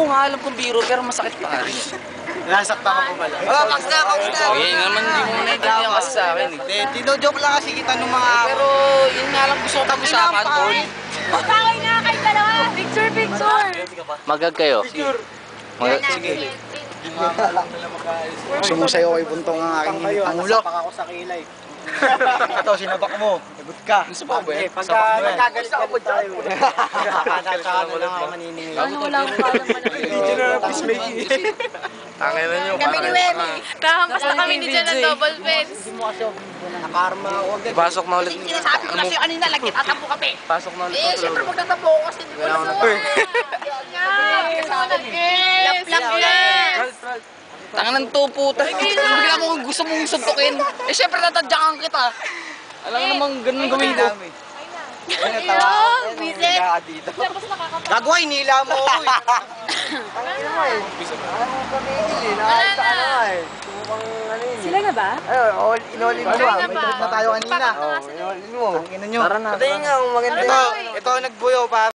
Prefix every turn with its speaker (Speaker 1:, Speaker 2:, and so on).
Speaker 1: nga alam kong biro pero masakit pa rin.
Speaker 2: Nasakta ka po pala.
Speaker 3: Oh, pags na.
Speaker 1: Yun naman hindi mo naintindihan kasi sa akin eh.
Speaker 2: Dino-joke lang kasi kita nung mga...
Speaker 1: Pero yun nga lang gusto ko pag-usapan, tol.
Speaker 4: Pagkakay na kayo dalawa. Picture, picture.
Speaker 1: Magag kayo. Magag.
Speaker 2: Sige. Sumusayo kay Buntong ang aking pangulo. Sapak ako sa kilay. Ito, sinabak mo. Lagot ka.
Speaker 1: Sapak ba yan?
Speaker 2: Pagka nagkagalit ka po tayo. Nakakasaka na lang ako maniningil.
Speaker 4: Ano wala akong alam mo na.
Speaker 1: Tangin na nyo.
Speaker 4: Kami ni Wemi. Kahampas na kami ni Jan ng double fence.
Speaker 2: Hindi mo kasi nakarma ako agad.
Speaker 1: Pasok na ulit.
Speaker 4: Sinasabi ko na sa'yo kanina, lagi tatampo kami.
Speaker 1: Pasok na ulit.
Speaker 4: Siyempre magtatampo ko kasi hindi ko na sa'yo. Lap-lap yan.
Speaker 1: Tangan ng tupo. Bigla mo kung gusto mong suntukin. Eh syempre natadyakan kita. Alam mo namang ganun gawin ko.
Speaker 4: Hello, visit.
Speaker 2: Gagawa, inila mo ako eh.
Speaker 4: Sila na ba?
Speaker 2: Inolin mo ba? May trip na tayo kanina. Inolin mo. Ang ina nyo. Tara na. Ito, nagbuyo pa.